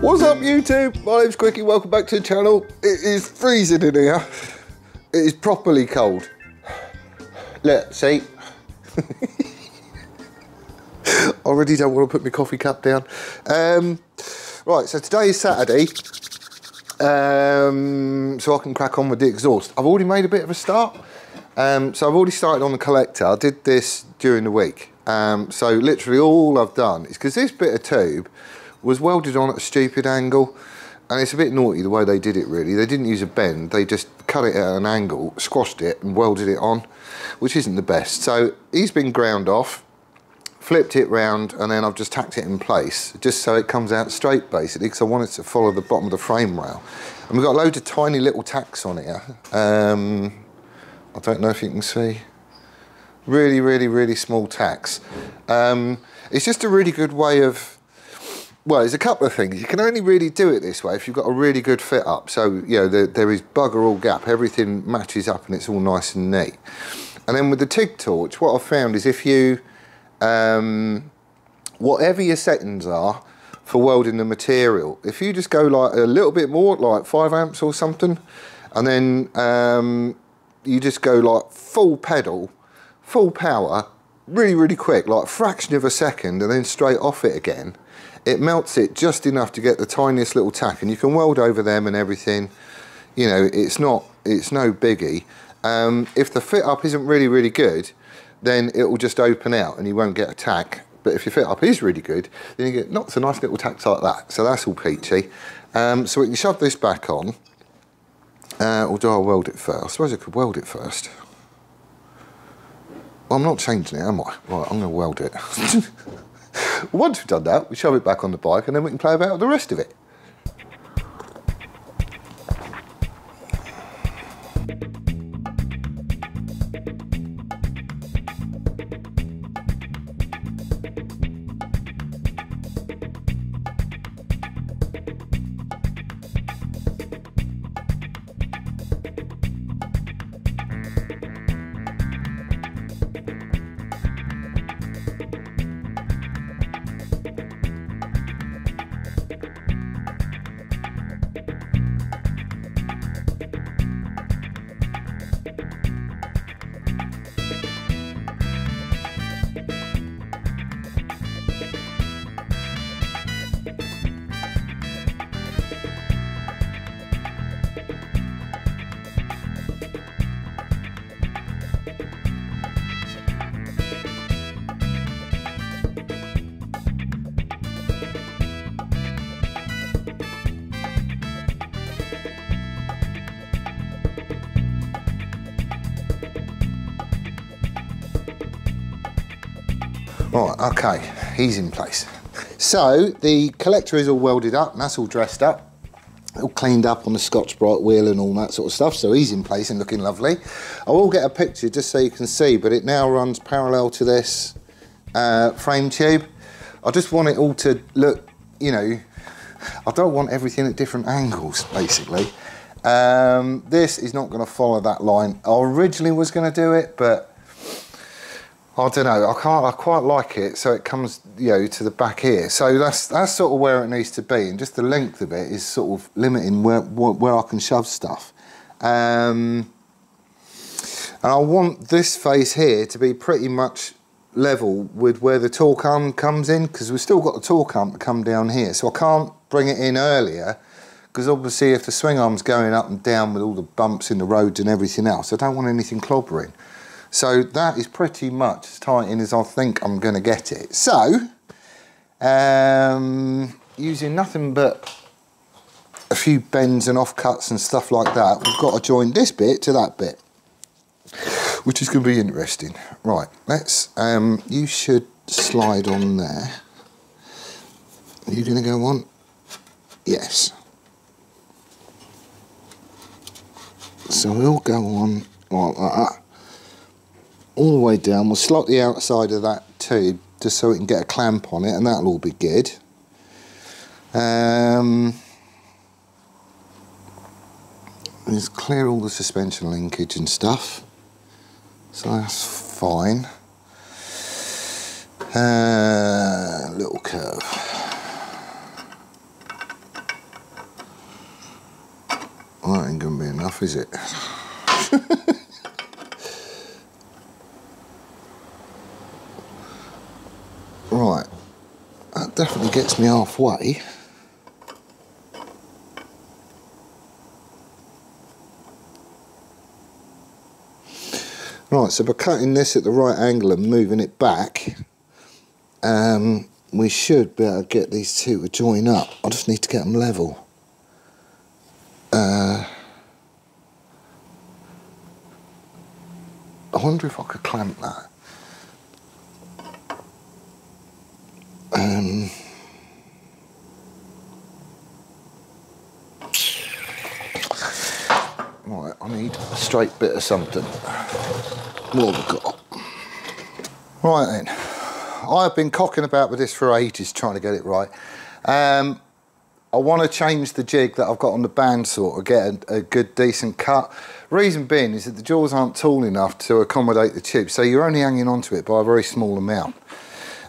What's up YouTube? My name's Quickie, welcome back to the channel. It is freezing in here. It is properly cold. Look, see? Already don't want to put my coffee cup down. Right, so today is Saturday. So I can crack on with the exhaust. I've already made a bit of a start. So I've already started on the collector. I did this during the week. So literally all I've done is, because this bit of tube was welded on at a stupid angle, and it's a bit naughty the way they did it really. They didn't use a bend, they just cut it at an angle, squashed it and welded it on, which isn't the best. So he's been ground off, flipped it round, and then I've just tacked it in place, just so it comes out straight basically, because I want it to follow the bottom of the frame rail. And we've got loads of tiny little tacks on here. I don't know if you can see. Really small tacks. It's just a really good way of, well, there's a couple of things. You can only really do it this way if you've got a really good fit up. So, you know, there is bugger all gap. Everything matches up and it's all nice and neat. And then with the TIG torch, what I've found is if you, whatever your settings are for welding the material, if you just go like a little bit more, like 5 amps or something, and then you just go like full pedal, full power, really quick, like a fraction of a second, and then straight off it again, it melts it just enough to get the tiniest little tack, and you can weld over them and everything. You know, it's no biggie. If the fit up isn't really good, then it will just open out and you won't get a tack. But if your fit up is really good, then you get lots of nice little tacks like that. So that's all peachy. So we can shove this back on. Or do I weld it first? I suppose I could weld it first. Well, I'm not changing it, am I? Right, I'm going to weld it. Once we've done that, we shove it back on the bike and then we can play about with the rest of it. Right, okay, he's in place. So the collector is all welded up and that's all dressed up, all cleaned up on the Scotch-Brite wheel and all that sort of stuff, so he's in place and looking lovely. I will get a picture just so you can see, but it now runs parallel to this frame tube. I just want it all to look, you know, I don't want everything at different angles, basically. This is not going to follow that line. I originally was going to do it, but I don't know, I quite like it, so it comes, you know, to the back here. So that's sort of where it needs to be, and just the length of it is sort of limiting where I can shove stuff. And I want this face here to be pretty much level with where the torque arm comes in, because we've still got the torque arm to come down here, so I can't bring it in earlier, because obviously if the swing arm's going up and down with all the bumps in the roads and everything else, I don't want anything clobbering. So that is pretty much as tight in as I think I'm going to get it. So, using nothing but a few bends and offcuts and stuff like that, we've got to join this bit to that bit, which is going to be interesting. Right, let's, you should slide on there. Are you going to go on? Yes. So we'll go on like that. All the way down, we'll slot the outside of that tube just so we can get a clamp on it, and that'll all be good. Just clear all the suspension linkage and stuff, so that's fine. Little curve. Well, that ain't gonna be enough, is it? Right, that definitely gets me halfway. Right, so by cutting this at the right angle and moving it back, we should be able to get these two to join up. I just need to get them level. I wonder if I could clamp that. Right, I need a straight bit of something. What have I got? Right then, I've been cocking about with this for ages trying to get it right. I want to change the jig that I've got on the bandsaw to get a good decent cut. Reason being is that the jaws aren't tall enough to accommodate the tube, so you're only hanging onto it by a very small amount.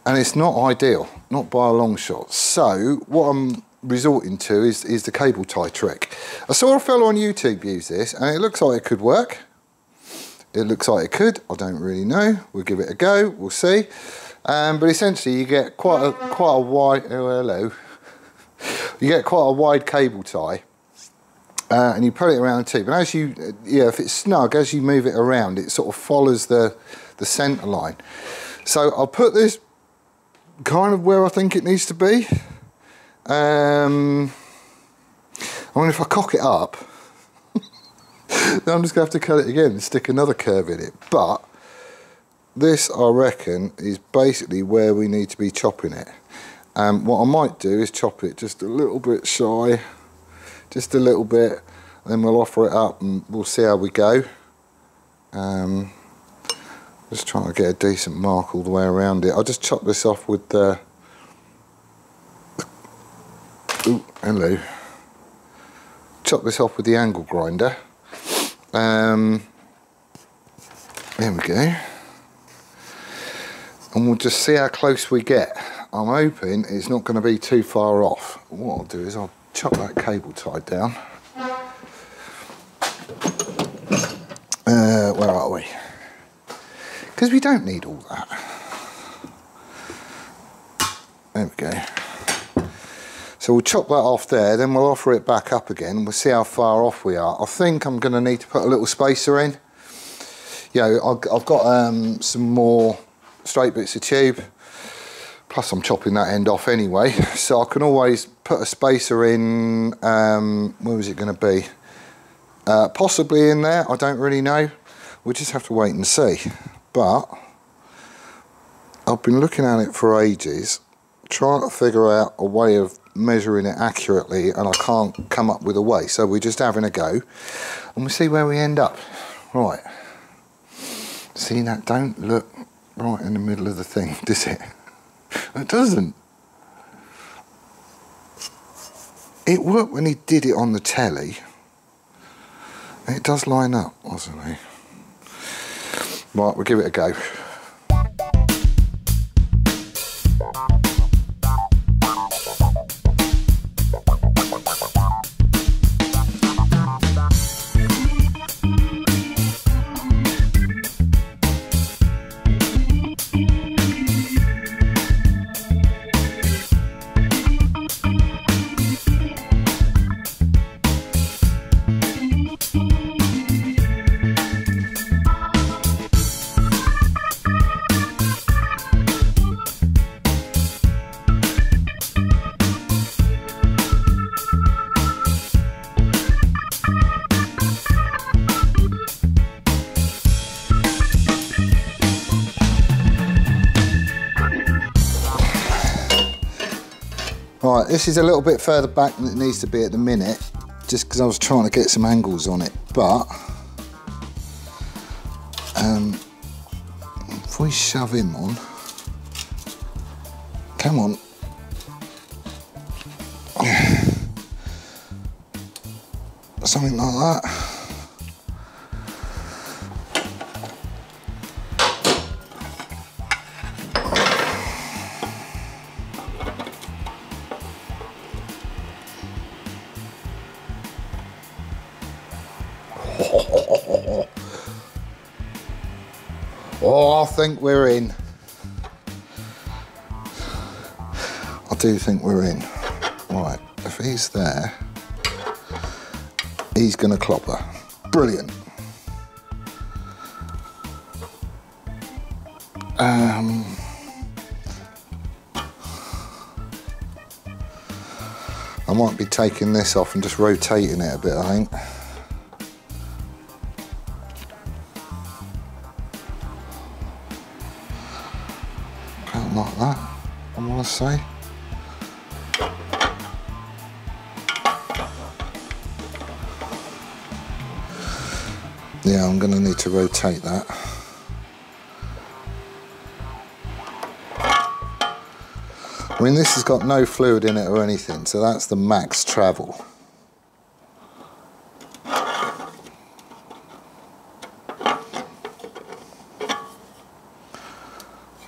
And it's not ideal, not by a long shot. So what I'm resorting to is the cable tie trick. I saw a fellow on YouTube use this and it looks like it could work. It looks like it could, I don't really know. We'll give it a go, we'll see. But essentially you get quite a wide, oh hello. You get quite a wide cable tie and you put it around the tube. And as you, if it's snug, as you move it around, it sort of follows the centre line. So I'll put this kind of where I think it needs to be. I mean, if I cock it up, then I'm just going to have to cut it again and stick another curve in it. But this, I reckon, is basically where we need to be chopping it. What I might do is chop it just a little bit shy, just a little bit, then we'll offer it up and we'll see how we go. Just trying to get a decent mark all the way around it. I'll just chop this off with the... Ooh, hello. Chop this off with the angle grinder. There we go. And we'll just see how close we get. I'm hoping it's not going to be too far off. What I'll do is I'll chop that cable tie down. Where are we? Because we don't need all that. There we go. So we'll chop that off there, then we'll offer it back up again and we'll see how far off we are. I think I'm going to need to put a little spacer in. I've got some more straight bits of tube, plus I'm chopping that end off anyway, so I can always put a spacer in. Where was it going to be? Possibly in there, I don't really know. We'll just have to wait and see. But I've been looking at it for ages, trying to figure out a way of measuring it accurately, and I can't come up with a way, so we're just having a go and we'll see where we end up. Right, see, that don't look right in the middle of the thing, does it? It doesn't. It worked when he did it on the telly. It does line up, doesn't it? Right, we'll give it a go. Right, this is a little bit further back than it needs to be at the minute, just because I was trying to get some angles on it, but if we shove him on, come on, something like that. Oh, I think we're in. I do think we're in. Right, if he's there, he's gonna clobber. Brilliant. I might be taking this off and just rotating it a bit, I think. About like that, I want to say. Yeah, I'm going to need to rotate that. I mean, this has got no fluid in it or anything, so that's the max travel.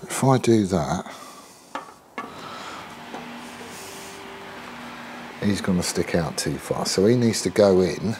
If I do that, he's going to stick out too far, so he needs to go in.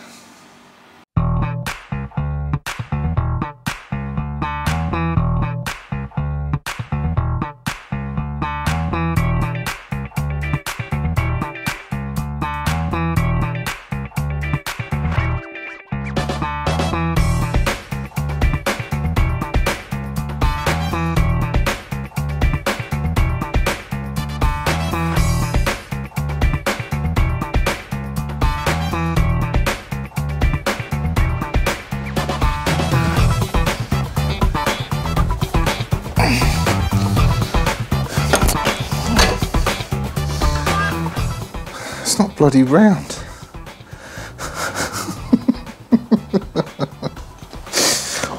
Not bloody round.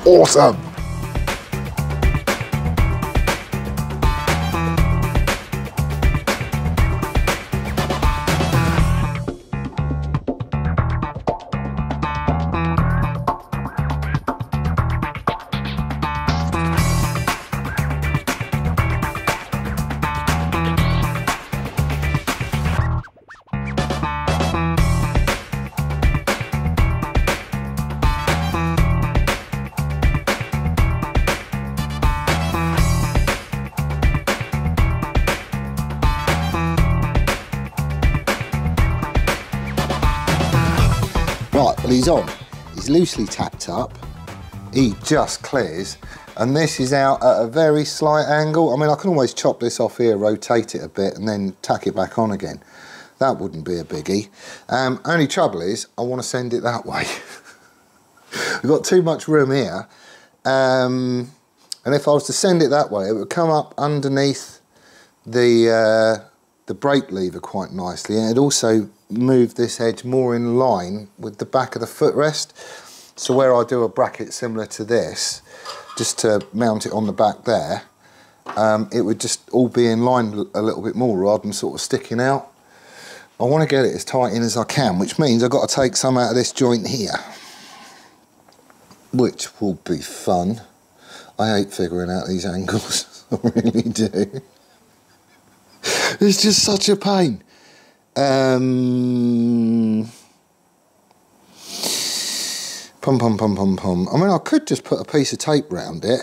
Awesome. Right, well he's on. He's loosely tacked up. He just clears. And this is out at a very slight angle. I mean, I can always chop this off here, rotate it a bit, and then tack it back on again. That wouldn't be a biggie. Only trouble is, I want to send it that way. We've got too much room here. And if I was to send it that way, it would come up underneath the brake lever quite nicely, and it'd also move this edge more in line with the back of the footrest. So where I do a bracket similar to this, just to mount it on the back there, it would just all be in line a little bit more rather than sort of sticking out. I want to get it as tight in as I can, which means I've got to take some out of this joint here, which will be fun. I hate figuring out these angles, I really do. It's just such a pain. Pum pum pum pum pum. I mean, I could just put a piece of tape round it,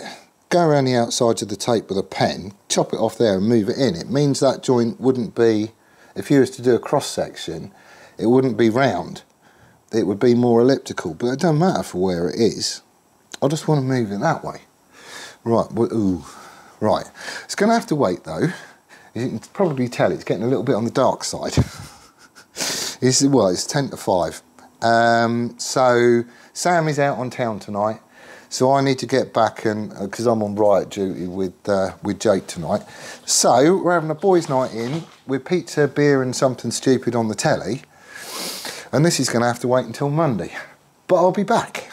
go around the outsides of the tape with a pen, chop it off there and move it in. It means that joint wouldn't be, if you was to do a cross section, it wouldn't be round. It would be more elliptical, but it doesn't matter for where it is. I just want to move it that way. Right, well, ooh, right. It's going to have to wait though. You can probably tell it's getting a little bit on the dark side. It's 10 to 5. So Sam is out on town tonight, so I need to get back and because I'm on riot duty with Jake tonight. So we're having a boys' night in with pizza, beer, and something stupid on the telly. And this is going to have to wait until Monday, but I'll be back.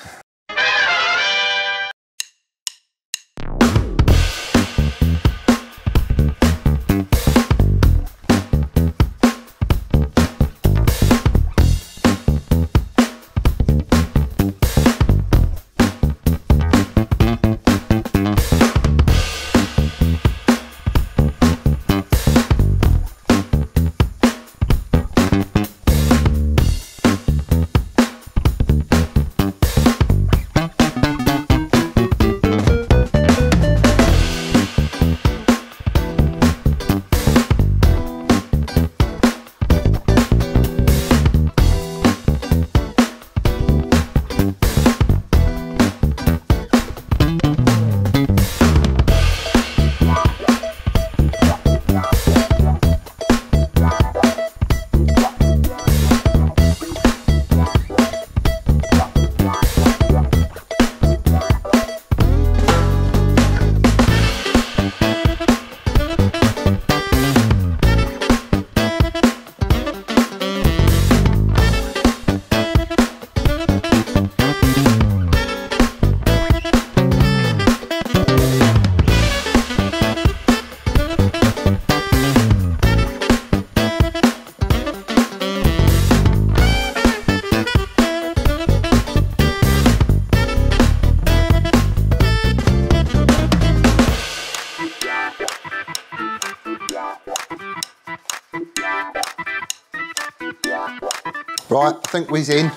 Right, I think we's in.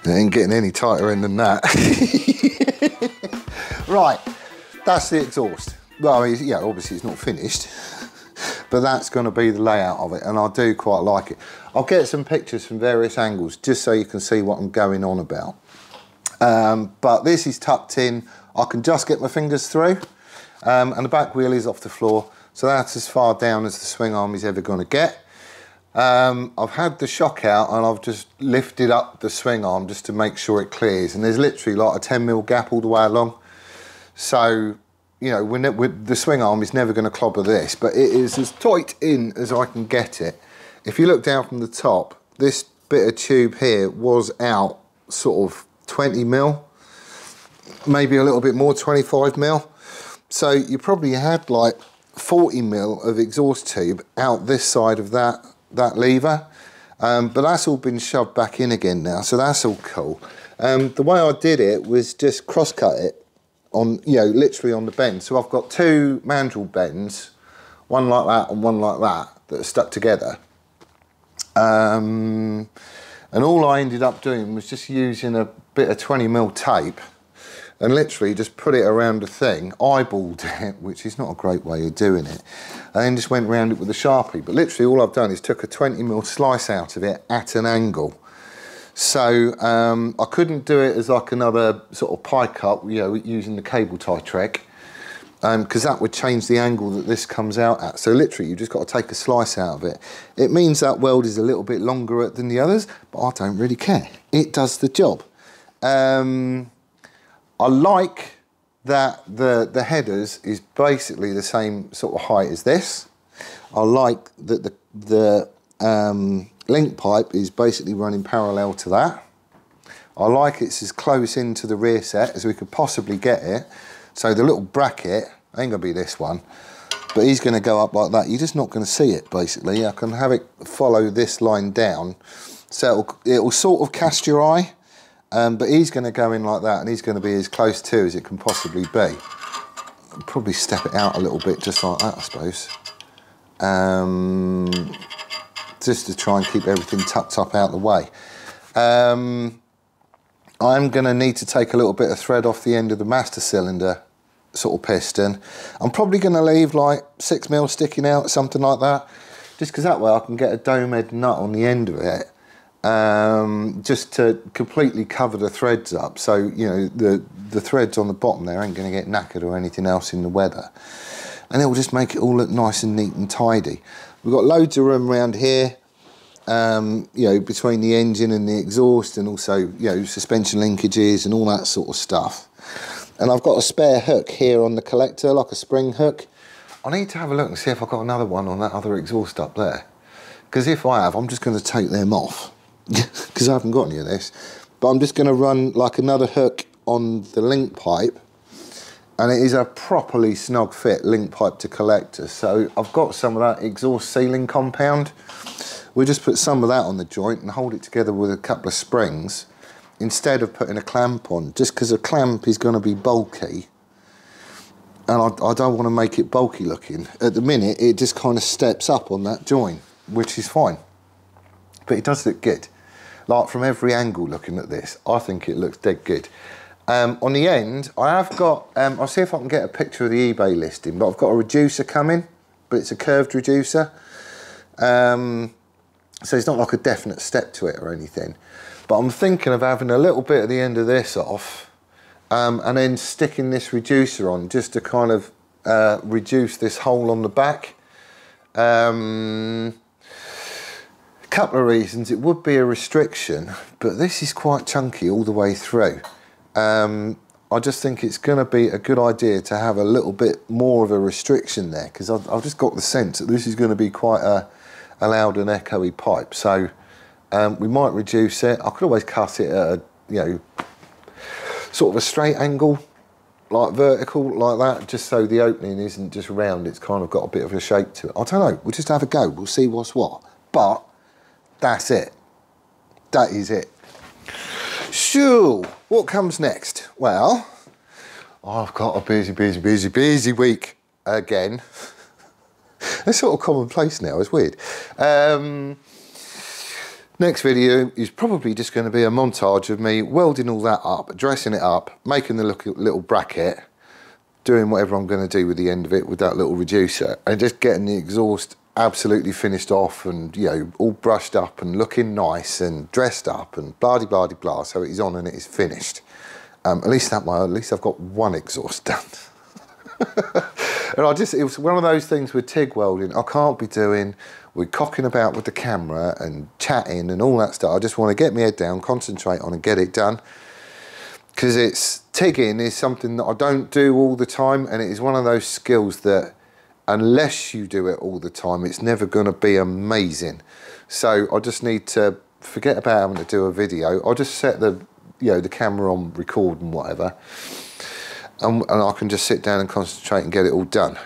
It ain't getting any tighter in than that. Right, that's the exhaust. Well, yeah, obviously it's not finished, but that's going to be the layout of it, and I do quite like it. I'll get some pictures from various angles just so you can see what I'm going on about. But this is tucked in. I can just get my fingers through, and the back wheel is off the floor, so that's as far down as the swing arm is ever going to get. I've had the shock out and I've just lifted up the swing arm just to make sure it clears, and there's literally like a 10mm gap all the way along. So, you know, the swing arm is never going to clobber this, but it is as tight in as I can get it. If you look down from the top, this bit of tube here was out sort of 20mm, maybe a little bit more, 25mm. So you probably had like 40mm of exhaust tube out this side of that lever, but that's all been shoved back in again now, so that's all cool. The way I did it was just cross cut it on, you know, literally on the bend. So I've got two mandrel bends, one like that and one like that are stuck together. And all I ended up doing was just using a bit of 20mm tape and literally just put it around the thing, eyeballed it, which is not a great way of doing it, and then just went around it with a Sharpie. But literally all I've done is took a 20mm slice out of it at an angle. So I couldn't do it as like another sort of pie cut, you know, using the cable tie trick, because that would change the angle that this comes out at. So literally you've just got to take a slice out of it. It means that weld is a little bit longer than the others, but I don't really care. It does the job. I like that the headers is basically the same sort of height as this. I like that the link pipe is basically running parallel to that. I like it's as close into the rear set as we could possibly get it. So the little bracket, ain't gonna be this one, but he's gonna go up like that. You're just not gonna see it, basically. I can have it follow this line down, so it'll sort of cast your eye. But he's going to go in like that, and he's going to be as close to as it can possibly be. I'll probably step it out a little bit just like that, I suppose. Just to try and keep everything tucked up out of the way. I'm going to need to take a little bit of thread off the end of the master cylinder sort of piston. I'm probably going to leave like 6mm sticking out, something like that, just because that way I can get a dome head nut on the end of it. Just to completely cover the threads up, so you know the threads on the bottom there ain't going to get knackered or anything else in the weather, and it will just make it all look nice and neat and tidy. We've got loads of room around here, you know, between the engine and the exhaust, and also, you know, suspension linkages and all that sort of stuff. And I've got a spare hook here on the collector, like a spring hook. I need to have a look and see if I've got another one on that other exhaust up there, because if I have, I'm just going to take them off. Because I haven't got any of this, but I'm just going to run like another hook on the link pipe, and it is a properly snug fit link pipe to collector. So I've got some of that exhaust sealing compound. We'll just put some of that on the joint and hold it together with a couple of springs instead of putting a clamp on, just because a clamp is going to be bulky, and I don't want to make it bulky looking. At the minute it just kind of steps up on that joint, which is fine, but it does look good. Like from every angle looking at this, I think it looks dead good. On the end, I have got, I'll see if I can get a picture of the eBay listing, but I've got a reducer coming, but it's a curved reducer. So it's not like a definite step to it or anything. But I'm thinking of having a little bit of the end of this off, and then sticking this reducer on just to kind of reduce this hole on the back. Couple of reasons. It would be a restriction, but this is quite chunky all the way through. I just think it's going to be a good idea to have a little bit more of a restriction there, because I've just got the sense that this is going to be quite a loud and echoey pipe. So we might reduce it. I could always cut it at a, you know, sort of a straight angle, like vertical, like that, just so the opening isn't just round. It's kind of got a bit of a shape to it. I don't know. We'll just have a go. We'll see what's what. But that's it. That is it. So, what comes next? Well, I've got a busy week again. It's sort of commonplace now, it's weird. Next video is probably just going to be a montage of me welding all that up, dressing it up, making the little bracket, doing whatever I'm going to do with the end of it with that little reducer, and just getting the exhaust absolutely finished off and, you know, all brushed up and looking nice and dressed up and blah blah blah, so it is on and it is finished. At least that way, at least I've got one exhaust done. And it was one of those things with TIG welding I can't be doing. We're cocking about with the camera and chatting and all that stuff. I just want to get my head down, concentrate on and get it done. Because TIGging is something that I don't do all the time, and it is one of those skills that unless you do it all the time, it's never going to be amazing. So I just need to forget about having to do a video. I'll just set the camera on record and whatever. And I can just sit down and concentrate and get it all done.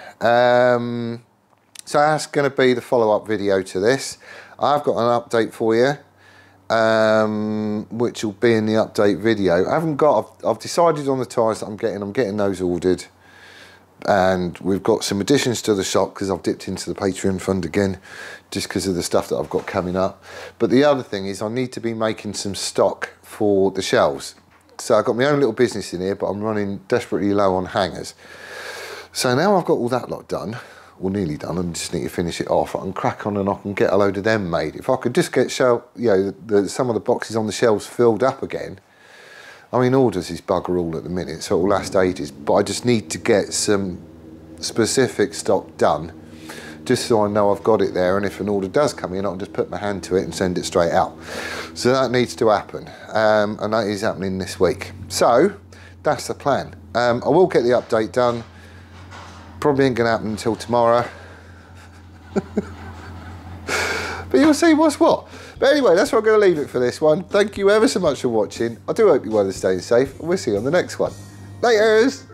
So that's going to be the follow-up video to this. I've got an update for you, which will be in the update video. I've decided on the tyres that I'm getting those ordered. And we've got some additions to the shop because I've dipped into the Patreon fund again, just because of the stuff that I've got coming up. But the other thing is I need to be making some stock for the shelves. So I've got my own little business in here, but I'm running desperately low on hangers. So now I've got all that lot done, or nearly done, and just need to finish it off. I can crack on and I can get a load of them made. If I could just get some of the boxes on the shelves filled up again. I mean, orders is bugger all at the minute, so it will last ages, but I just need to get some specific stock done, just so I know I've got it there, and if an order does come in, I can just put my hand to it and send it straight out. So that needs to happen, and that is happening this week. So that's the plan. I will get the update done. Probably ain't gonna happen until tomorrow. But you'll see what's what. But anyway, that's where I'm going to leave it for this one. Thank you ever so much for watching. I do hope you're well and staying safe, and we'll see you on the next one. Laters!